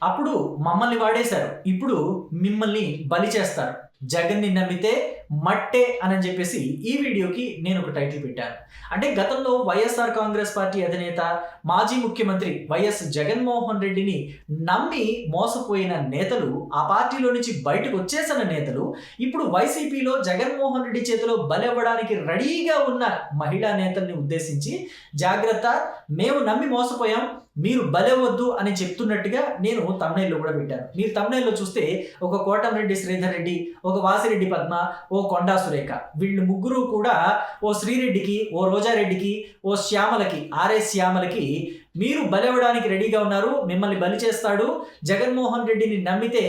అప్పుడు మమ్మల్ని వాడేశారు, ఇప్పుడు మిమ్మల్ని బలి చేస్తారు, జగన్ని నమ్మితే మట్టే అని చెప్పేసి ఈ వీడియోకి నేను ఒక టైటిల్ పెట్టాను. అంటే గతంలో వైఎస్ఆర్ కాంగ్రెస్ పార్టీ అధినేత మాజీ ముఖ్యమంత్రి వైఎస్ జగన్మోహన్ రెడ్డిని నమ్మి మోసపోయిన నేతలు, ఆ పార్టీలో నుంచి బయటకు వచ్చేసిన నేతలు ఇప్పుడు వైసీపీలో జగన్మోహన్ రెడ్డి చేతిలో బలవ్వడానికి రెడీగా ఉన్న మహిళా నేతల్ని ఉద్దేశించి జాగ్రత్త, మేము నమ్మి మోసపోయాం, మీరు బలవద్దు అని చెప్తున్నట్టుగా నేను తమ్నైల్లో కూడా పెట్టాను. మీరు తమ్నైల్లో చూస్తే ఒక కోటంరెడ్డి శ్రీధర్ రెడ్డి, ఒక వాసిరెడ్డి పద్మ, ఓ కొండా సురేఖ, వీళ్ళు ముగ్గురు కూడా ఓ శ్రీరెడ్డికి, ఓ రోజారెడ్డికి, ఓ శ్యామలకి, ఆర్ఎస్ శ్యామలకి మీరు బలవడానికి రెడీగా ఉన్నారు, మిమ్మల్ని బలి చేస్తాడు, జగన్మోహన్ రెడ్డిని నమ్మితే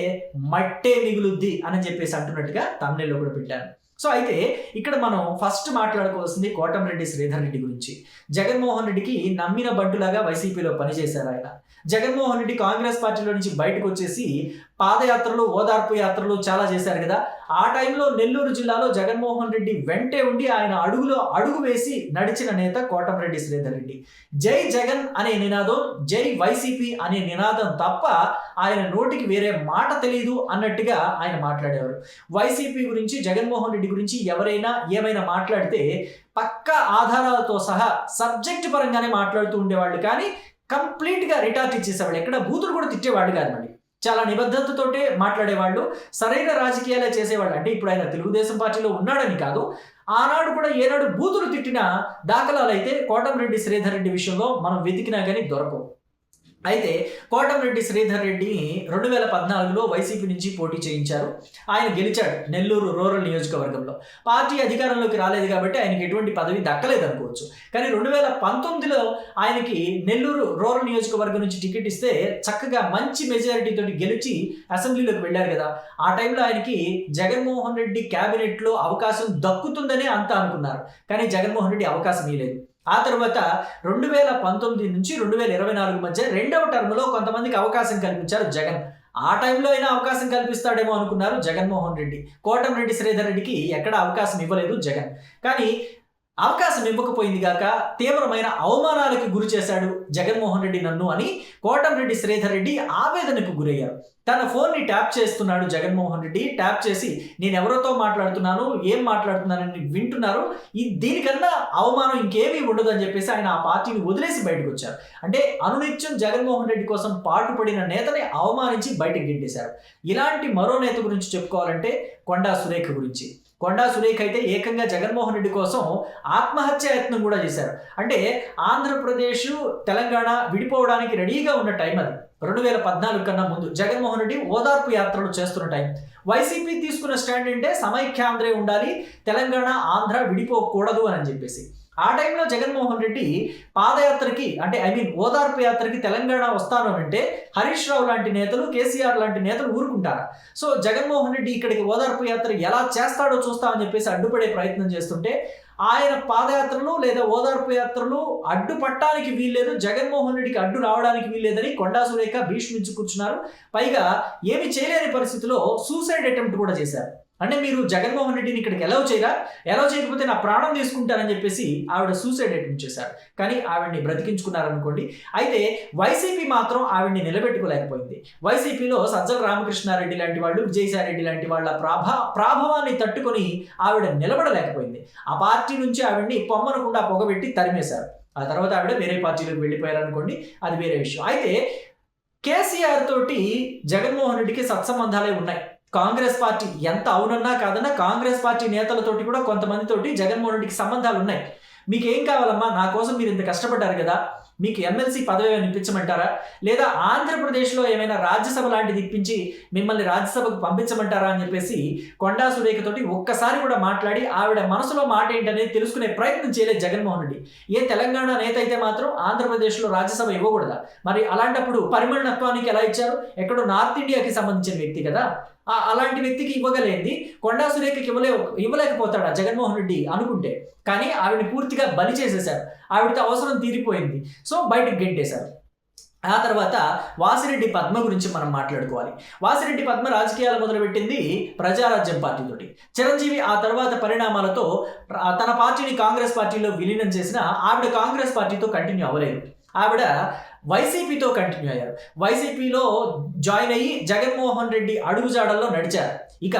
మట్టే మిగులుద్ది అని చెప్పేసి అంటున్నట్టుగా తమ్నైల్లో కూడా పెట్టాను. సో అయితే ఇక్కడ మనం ఫస్ట్ మాట్లాడుకోవాల్సింది కోటంరెడ్డి శ్రీధర్ రెడ్డి గురించి. జగన్మోహన్ రెడ్డికి నమ్మిన బంటులాగా వైసీపీలో పనిచేశారు ఆయన. జగన్మోహన్ రెడ్డి కాంగ్రెస్ పార్టీలో నుంచి బయటకు వచ్చేసి పాదయాత్రలు, ఓదార్పు యాత్రలు చాలా చేశారు కదా. ఆ టైంలో నెల్లూరు జిల్లాలో జగన్మోహన్ రెడ్డి వెంటే ఉండి ఆయన అడుగులో అడుగు వేసి నడిచిన నేత కోటంరెడ్డి శ్రీధర్ రెడ్డి. జై జగన్ అనే నినాదం, జై వైసీపీ అనే నినాదం తప్ప ఆయన నోటికి వేరే మాట తెలియదు అన్నట్టుగా ఆయన మాట్లాడేవారు. వైసీపీ గురించి, జగన్మోహన్ రెడ్డి గురించి ఎవరైనా ఏమైనా మాట్లాడితే పక్కా ఆధారాలతో సహా సబ్జెక్ట్ పరంగానే మాట్లాడుతూ ఉండేవాళ్ళు, కానీ కంప్లీట్గా రిటార్ట్ ఇచ్చేసేవాళ్ళు. ఎక్కడ బూతులు కూడా తిట్టేవాళ్ళు కాదు, మళ్ళీ చాలా నిబద్ధతతోటే మాట్లాడేవాళ్ళు, సరైన రాజకీయాలే చేసేవాళ్ళు. అంటే ఇప్పుడు ఆయన తెలుగుదేశం పార్టీలో ఉన్నాడని కాదు, ఆనాడు కూడా ఏనాడు బూతులు తిట్టిన దాఖలాలు అయితే కోటంరెడ్డి శ్రీధర్ రెడ్డి విషయంలో మనం వెతికినా కానీ దొరకవు. అయితే కోటంరెడ్డి శ్రీధర్ రెడ్డిని 2014లో వైసీపీ నుంచి పోటీ చేయించారు. ఆయన గెలిచాడు నెల్లూరు రూరల్ నియోజకవర్గంలో. పార్టీ అధికారంలోకి రాలేదు కాబట్టి ఆయనకి ఎటువంటి పదవి దక్కలేదు అనుకోవచ్చు. కానీ 2019లో ఆయనకి నెల్లూరు రూరల్ నియోజకవర్గం నుంచి టికెట్ ఇస్తే చక్కగా మంచి మెజారిటీతో గెలిచి అసెంబ్లీలోకి వెళ్ళారు కదా. ఆ టైంలో ఆయనకి జగన్మోహన్ రెడ్డి క్యాబినెట్లో అవకాశం దక్కుతుందనే అంతా అనుకున్నారు, కానీ జగన్మోహన్ రెడ్డి అవకాశం ఇవ్వలేదు. ఆ తర్వాత 2019 నుంచి 2024 మధ్య రెండవ టర్మ్లో కొంతమందికి అవకాశం కల్పించారు జగన్. ఆ టైంలో అయినా అవకాశం కల్పిస్తాడేమో అనుకున్నారు జగన్మోహన్ రెడ్డి. కోటంరెడ్డి శ్రీధర్ రెడ్డికి ఎక్కడ అవకాశం ఇవ్వలేదు జగన్. కానీ అవకాశం ఇవ్వకపోయింది గాక తీవ్రమైన అవమానాలకు గురి చేశాడు జగన్మోహన్ రెడ్డి నన్ను అని కోటంరెడ్డి శ్రీధర్ రెడ్డి ఆవేదనకు గురయ్యారు. తన ఫోన్ని ట్యాప్ చేస్తున్నాడు జగన్మోహన్ రెడ్డి. ట్యాప్ చేసి నేను ఎవరితో మాట్లాడుతున్నాను, ఏం మాట్లాడుతున్నానని వింటున్నారు, దీనికన్నా అవమానం ఇంకేమీ ఉండదు అని చెప్పేసి ఆయన ఆ పార్టీని వదిలేసి బయటకు వచ్చారు. అంటే అనునిత్యం జగన్మోహన్ రెడ్డి కోసం పాటుపడిన నేతని అవమానించి బయటకు గిండేశారు. ఇలాంటి మరో నేత గురించి చెప్పుకోవాలంటే కొండా సురేఖ గురించి. కొండా సురేఖ అయితే ఏకంగా జగన్మోహన్ రెడ్డి కోసం ఆత్మహత్య యత్నం కూడా చేశారు. అంటే ఆంధ్రప్రదేశ్, తెలంగాణ విడిపోవడానికి రెడీగా ఉన్న టైం అది. 2014 కన్నా ముందు జగన్మోహన్ రెడ్డి ఓదార్పు యాత్రలు చేస్తున్న టైం. వైసీపీ తీసుకున్న స్టాండ్ అంటే సమైక్యాంధ్రే ఉండాలి, తెలంగాణ ఆంధ్ర విడిపోకూడదు అని చెప్పేసి. ఆ టైంలో జగన్మోహన్ రెడ్డి పాదయాత్రకి, అంటే ఓదార్పు యాత్రకి తెలంగాణ వస్తాను అంటే హరీష్ రావు లాంటి నేతలు, కేసీఆర్ లాంటి నేతలు ఊరుకుంటారు. సో జగన్మోహన్ రెడ్డి ఇక్కడికి ఓదార్పు యాత్ర ఎలా చేస్తాడో చూస్తామని చెప్పేసి అడ్డుపడే ప్రయత్నం చేస్తుంటే ఆయన పాదయాత్రలు లేదా ఓదార్పు యాత్రలు అడ్డుపట్టడానికి వీల్లేదు, జగన్మోహన్ రెడ్డికి అడ్డు రావడానికి వీల్లేదని కొండా సురేఖ భీష్మించి కూర్చున్నారు. పైగా ఏమి చేయలేని పరిస్థితిలో సూసైడ్ అటెంప్ట్ కూడా చేశారు. అంటే మీరు జగన్మోహన్ రెడ్డిని ఇక్కడికి ఎలా చేయకపోతే నా ప్రాణం తీసుకుంటారని చెప్పేసి ఆవిడ సూసైడ్ అటెంప్ట్ చేశారు. కానీ ఆవిడ్ని బ్రతికించుకున్నారనుకోండి. అయితే వైసీపీ మాత్రం ఆవిడ్ని నిలబెట్టుకోలేకపోయింది. వైసీపీలో సజ్జల రామకృష్ణారెడ్డి లాంటి వాళ్ళు, విజయసాయి రెడ్డి లాంటి వాళ్ళ ప్రాభవాన్ని తట్టుకొని ఆవిడ నిలబడలేకపోయింది. ఆ పార్టీ నుంచి ఆవిడ్ని పొమ్మనకుండా పొగబెట్టి తరిమేశారు. ఆ తర్వాత ఆవిడ వేరే పార్టీలోకి వెళ్ళిపోయారు అనుకోండి, అది వేరే విషయం. అయితే కేసీఆర్ తోటి జగన్మోహన్ రెడ్డికి సత్సంబంధాలే ఉన్నాయి. కాంగ్రెస్ పార్టీ ఎంత అవునన్నా కాదన్నా కాంగ్రెస్ పార్టీ నేతలతోటి కూడా కొంతమందితోటి జగన్మోహన్ రెడ్డికి సంబంధాలు ఉన్నాయి. మీకు ఏం కావాలమ్మా, నా కోసం మీరు ఇంత కష్టపడ్డారు కదా, మీకు ఎమ్మెల్సీ పదవి ఏమైనా ఇప్పించమంటారా, లేదా ఆంధ్రప్రదేశ్లో ఏమైనా రాజ్యసభ లాంటిది ఇప్పించి మిమ్మల్ని రాజ్యసభకు పంపించమంటారా అని చెప్పేసి కొండా సురేఖతోటి ఒక్కసారి కూడా మాట్లాడి ఆవిడ మనసులో మాట ఏంటనేది తెలుసుకునే ప్రయత్నం చేయలేదు జగన్మోహన్ రెడ్డి. ఏ తెలంగాణ నేత అయితే మాత్రం ఆంధ్రప్రదేశ్లో రాజ్యసభ ఇవ్వకూడదా? మరి అలాంటప్పుడు పరిమళనత్వానికి ఎలా ఇచ్చారు? ఎక్కడో నార్త్ ఇండియాకి సంబంధించిన వ్యక్తి కదా, అలాంటి వ్యక్తికి ఇవ్వగలేంది కొండా సురేఖకి ఇవ్వలేకపోతాడా జగన్మోహన్ రెడ్డి అనుకుంటే. కానీ ఆవిడని పూర్తిగా బలి చేసేశారు. ఆవిడతో అవసరం తీరిపోయింది. సో బయటకు గెంటేశారు. ఆ తర్వాత వాసిరెడ్డి పద్మ గురించి మనం మాట్లాడుకోవాలి. వాసిరెడ్డి పద్మ రాజకీయాలు మొదలుపెట్టింది ప్రజారాజ్యం పార్టీతోటి. చిరంజీవి ఆ తర్వాత పరిణామాలతో తన పార్టీని కాంగ్రెస్ పార్టీలో విలీనం చేసిన ఆవిడ కాంగ్రెస్ పార్టీతో కంటిన్యూ అవ్వలేదు. ఆవిడ వైసీపీతో కంటిన్యూ అయ్యారు. వైసీపీలో జాయిన్ అయ్యి జగన్మోహన్ రెడ్డి అడుగుజాడల్లో నడిచారు. ఇక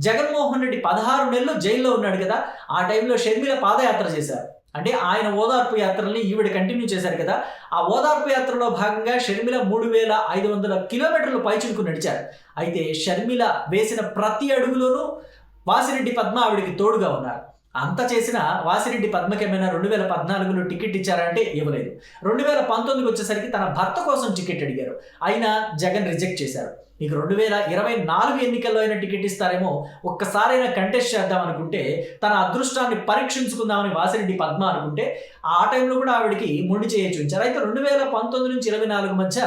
జగన్మోహన్ రెడ్డి 16 నెలలు జైల్లో ఉన్నాడు కదా, ఆ టైంలో షర్మిల పాదయాత్ర చేశారు. అంటే ఆయన ఓదార్పు యాత్రల్ని ఈవిడ కంటిన్యూ చేశారు కదా, ఆ ఓదార్పు యాత్రలో భాగంగా షర్మిల 3500 కిలోమీటర్లు పైచులకు నడిచారు. అయితే షర్మిల వేసిన ప్రతి అడుగులోనూ వాసిరెడ్డి పద్మ ఆవిడికి తోడుగా ఉన్నారు. అంత చేసిన వాసిరెడ్డి పద్మకి ఏమైనా 2014లో టికెట్ ఇచ్చారంటే ఇవ్వలేదు. 2019కి వచ్చేసరికి తన భర్త కోసం టికెట్ అడిగారు, అయినా జగన్ రిజెక్ట్ చేశారు. ఇక 2024 ఎన్నికల్లో అయినా టికెట్ ఇస్తారేమో, ఒక్కసారైనా కంటెస్ట్ చేద్దాం అనుకుంటే, తన అదృష్టాన్ని పరీక్షించుకుందామని వాసిరెడ్డి పద్మ అనుకుంటే ఆ టైంలో కూడా ఆవిడికి మొండి చేయి చూపించారు. అయితే 2019 నుంచి 24 మధ్య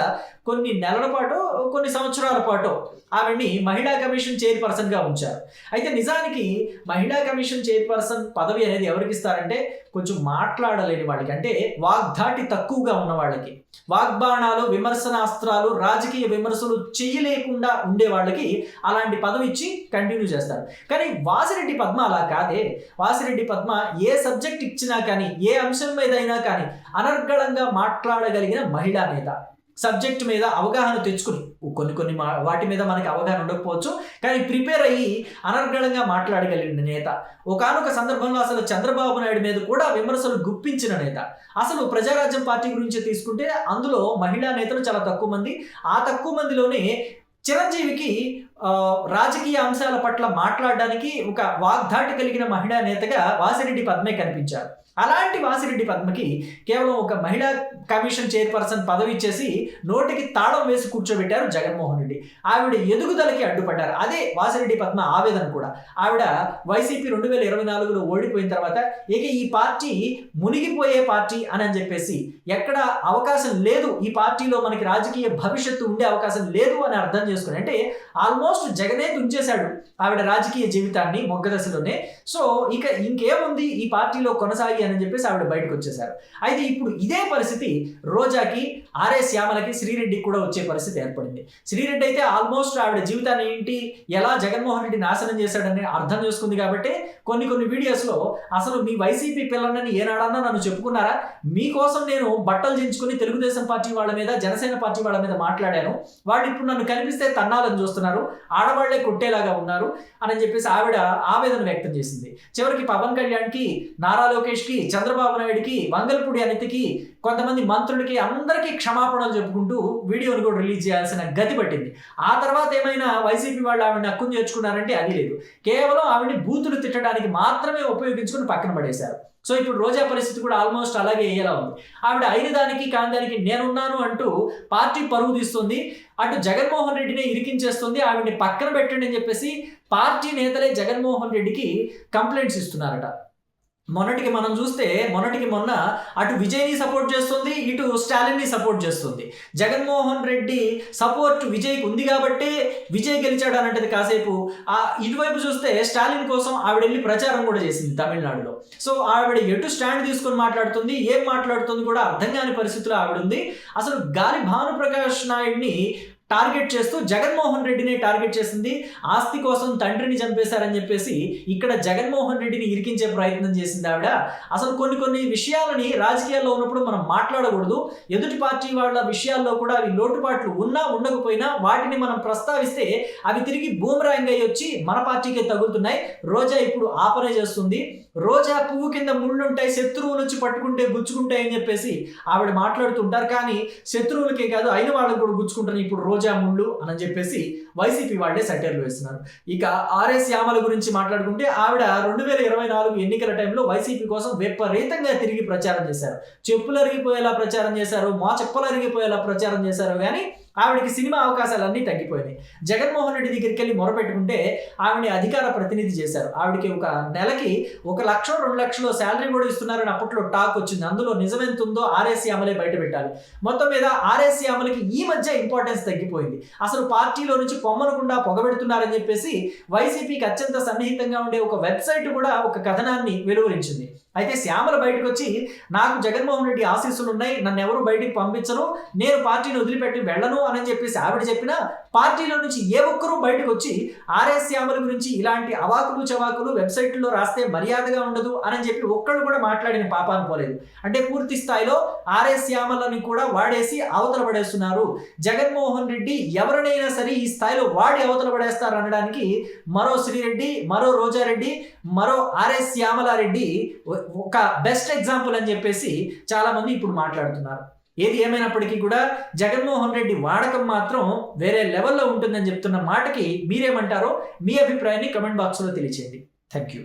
కొన్ని నెలల పాటు, కొన్ని సంవత్సరాల పాటు ఆవిడ్ని మహిళా కమిషన్ చైర్పర్సన్గా ఉంచారు. అయితే నిజానికి మహిళా కమిషన్ చైర్పర్సన్ పదవి అనేది ఎవరికి ఇస్తారంటే, కొంచెం మాట్లాడలేని వాళ్ళకి, అంటే వాగ్ధాటి తక్కువగా ఉన్న వాళ్ళకి, వాగ్బాణాలు, విమర్శనాస్త్రాలు, రాజకీయ విమర్శలు చేయలేకుండా ఉండే వాళ్ళకి అలాంటి పదవి ఇచ్చి కంటిన్యూ చేస్తారు. కానీ వాసిరెడ్డి పద్మ అలా కాదే. వాసిరెడ్డి పద్మ ఏ సబ్జెక్ట్ ఇచ్చినా కానీ, ఏ అంశం మీద అయినా కానీ అనర్గళంగా మాట్లాడగలిగిన మహిళా నేత. సబ్జెక్ట్ మీద అవగాహన తెచ్చుకుని, కొన్ని వాటి మీద మనకి అవగాహన ఉండకపోవచ్చు, కానీ ప్రిపేర్ అయ్యి అనర్గళంగా మాట్లాడగలిగిన నేత. ఒకానొక సందర్భంలో అసలు చంద్రబాబు నాయుడు మీద కూడా విమర్శలు గుప్పించిన నేత. అసలు ప్రజారాజ్యం పార్టీ గురించి తీసుకుంటే అందులో మహిళా నేతలు చాలా తక్కువ మంది. ఆ తక్కువ మందిలోనే చిరంజీవికి రాజకీయ అంశాల పట్ల మాట్లాడడానికి ఒక వాగ్ధాటి కలిగిన మహిళా నేతగా వాసిరెడ్డి పద్మే కనిపించారు. అలాంటి వాసిరెడ్డి పద్మకి కేవలం ఒక మహిళా కమిషన్ చైర్పర్సన్ పదవి ఇచ్చేసి నోటికి తాళం వేసి కూర్చోబెట్టారు జగన్మోహన్ రెడ్డి. ఆవిడ ఎదుగుదలకి అడ్డుపడ్డారు. అదే వాసిరెడ్డి పద్మ ఆవేదన కూడా. ఆవిడ వైసీపీ 2024లో ఓడిపోయిన తర్వాత ఇక ఈ పార్టీ మునిగిపోయే పార్టీ అని చెప్పేసి, ఎక్కడ అవకాశం లేదు, ఈ పార్టీలో మనకి రాజకీయ భవిష్యత్తు ఉండే అవకాశం లేదు అని అర్థం చేసుకుని, అంటే ఆల్మోస్ట్ జగనే తుంచేశాడు ఆవిడ రాజకీయ జీవితాన్ని మొగ్గదశలోనే. సో ఇక ఇంకేముంది ఈ పార్టీలో కొనసాగి అని చెప్పేసి ఆవిడ బయటకు వచ్చేసారు. అయితే ఇప్పుడు ఇదే పరిస్థితి రోజాకి, ఆర్ఎస్ శ్యామలకి, శ్రీరెడ్డికి కూడా వచ్చే పరిస్థితి ఏర్పడింది. శ్రీరెడ్డి అయితే ఆల్మోస్ట్ ఆవిడ జీవితాన్ని ఏంటి, ఎలా జగన్మోహన్ రెడ్డి నాశనం చేశాడని అర్థం చేసుకుంది. కాబట్టి కొన్ని వీడియోస్లో అసలు మీ వైసీపీ పిల్లలని ఏనాడన్నా నన్ను చెప్పుకున్నారా, మీకోసం నేను బట్టలు చించుకుని తెలుగుదేశం పార్టీ వాళ్ళ మీద, జనసేన పార్టీ వాళ్ళ మీద మాట్లాడాను, వాళ్ళు ఇప్పుడు నన్ను కనిపిస్తే తన్నాలని చూస్తున్నారు, ఆడవాళ్లే కొట్టేలాగా ఉన్నారు అని చెప్పేసి ఆవిడ ఆవేదన వ్యక్తం చేసింది. చివరికి పవన్ కళ్యాణ్కి, నారా లోకేష్కి, చంద్రబాబు నాయుడికి, వంగల్పూడి అనితకి, కొంతమంది మంత్రులకి అందరికీ క్షమాపణలు చెప్పుకుంటూ వీడియోను కూడా రిలీజ్ చేయాల్సిన గతి పట్టింది. ఆ తర్వాత ఏమైనా వైసీపీ వాళ్ళు ఆవిడని హక్కును చేర్చుకున్నారంటే అది లేదు. కేవలం ఆవిడని బూతులు తిట్టడానికి మాత్రమే ఉపయోగించుకుని పక్కన పడేశారు. సో ఇప్పుడు రోజా పరిస్థితి కూడా ఆల్మోస్ట్ అలాగే అయ్యేలా ఉంది. ఆవిడ అయిన దానికి కాని దానికి నేనున్నాను అంటూ పార్టీ పరువు తీస్తుంది, అటు జగన్మోహన్ రెడ్డిని ఇరికించేస్తుంది. ఆవిడని పక్కన పెట్టండి అని చెప్పేసి పార్టీ నేతలే జగన్మోహన్ రెడ్డికి కంప్లైంట్స్ ఇస్తున్నారట. మొన్నటికి మొన్న అటు విజయ్ని సపోర్ట్ చేస్తుంది, ఇటు స్టాలిన్ని సపోర్ట్ చేస్తుంది. జగన్మోహన్ రెడ్డి సపోర్ట్ విజయ్కి ఉంది కాబట్టి విజయ్ గెలిచాడు అన్నది కాసేపు. ఇటువైపు చూస్తే స్టాలిన్ కోసం ఆవిడ వెళ్ళి ప్రచారం కూడా చేసింది తమిళనాడులో. సో ఆవిడ ఎటు స్టాండ్ తీసుకొని మాట్లాడుతుంది, ఏం మాట్లాడుతుంది కూడా అర్థం కాని పరిస్థితిలో ఆవిడ ఉంది. అసలు గాలి భానుప్రకాష్ నాయుడిని టార్గెట్ చేస్తూ జగన్మోహన్ రెడ్డిని టార్గెట్ చేసింది. ఆస్తి కోసం తండ్రిని చంపేశారని చెప్పేసి ఇక్కడ జగన్మోహన్ రెడ్డిని ఇరికించే ప్రయత్నం చేసింది ఆవిడ. అసలు కొన్ని విషయాలని రాజకీయాల్లో ఉన్నప్పుడు మనం మాట్లాడకూడదు. ఎదుటి పార్టీ వాళ్ళ విషయాల్లో కూడా అవి లోటుపాట్లు ఉన్నా ఉండకపోయినా వాటిని మనం ప్రస్తావిస్తే అవి తిరిగి బూమరాంగ్ అయ్యి వచ్చి మన పార్టీకే తగులుతున్నాయి. రోజా ఇప్పుడు ఆపనే చేస్తుంది. రోజా పువ్వు కింద ముళ్ళుంటాయి, శత్రువులు వచ్చి పట్టుకుంటే గుచ్చుకుంటాయి అని చెప్పేసి ఆవిడ మాట్లాడుతుంటారు. కానీ శత్రువులకే కాదు, అయిన వాళ్ళకి కూడా గుచ్చుకుంటారు ఇప్పుడు రోజా ముళ్ళు అని చెప్పేసి వైసీపీ వాళ్ళే సెటైర్లు వేస్తున్నారు. ఇక ఆర్ఎస్ శ్యామల గురించి మాట్లాడుకుంటే ఆవిడ 2024 ఎన్నికల టైంలో వైసీపీ కోసం విపరీతంగా తిరిగి ప్రచారం చేశారు. చెప్పులు అరిగిపోయేలా ప్రచారం చేశారు, మా చెప్పులు అరిగిపోయేలా ప్రచారం చేశారు. కానీ ఆవిడకి సినిమా అవకాశాలన్నీ తగ్గిపోయినాయి. జగన్మోహన్ రెడ్డి దగ్గరికి వెళ్ళి మొరపెట్టుకుంటే ఆవిడని అధికార ప్రతినిధి చేశారు. ఆవిడకి ఒక నెలకి 1 లక్ష 2 లక్షలు శాలరీ కూడా ఇస్తున్నారని అప్పట్లో టాక్ వచ్చింది. అందులో నిజమెంత ఉందో ఆర్ఎస్ శ్యామలే బయట పెట్టాలి. మొత్తం మీద ఆర్ఎస్ శ్యామలకి ఈ మధ్య ఇంపార్టెన్స్ తగ్గిపోయింది. అసలు పార్టీలో నుంచి పొమ్మనకుండా పొగబెడుతున్నారని చెప్పేసి వైసీపీకి అత్యంత సన్నిహితంగా ఉండే ఒక వెబ్సైట్ కూడా ఒక కథనాన్ని వెలువరించింది. అయితే శ్యామల బయటకు వచ్చి నాకు జగన్మోహన్ రెడ్డి ఆశీస్సులు ఉన్నాయి, నన్ను ఎవరు బయటికి పంపించరు, నేను పార్టీని వదిలిపెట్టి వెళ్ళను అని చెప్పేసి ఆవిడ చెప్పినా పార్టీలో నుంచి ఏ ఒక్కరూ బయటకు వచ్చి ఆర్ఎస్ శ్యామల గురించి ఇలాంటి అవాకులు చవాకులు వెబ్సైట్లో రాస్తే మర్యాదగా ఉండదు అని చెప్పి ఒక్కళ్ళు కూడా మాట్లాడిన పాపాను పోలేదు. అంటే పూర్తి స్థాయిలో ఆర్ఎస్ శ్యామలని కూడా వాడేసి అవతల పడేస్తున్నారు. జగన్మోహన్ రెడ్డి ఎవరినైనా సరే ఈ స్థాయిలో వాడి అవతల పడేస్తారు అనడానికి మరో శ్రీరెడ్డి, మరో రోజారెడ్డి, మరో ఆర్ఎస్ శ్యామలారెడ్డి ఒక బెస్ట్ ఎగ్జాంపుల్ అని చెప్పేసి చాలా మంది ఇప్పుడు మాట్లాడుతున్నారు. ఏది ఏమైనప్పటికీ కూడా జగన్మోహన్ రెడ్డి వాడకం మాత్రం వేరే లెవెల్లో ఉంటుందని చెప్తున్న మాటకి మీరేమంటారో మీ అభిప్రాయాన్ని కమెంట్ బాక్స్లో తెలియచేయండి. Thank you.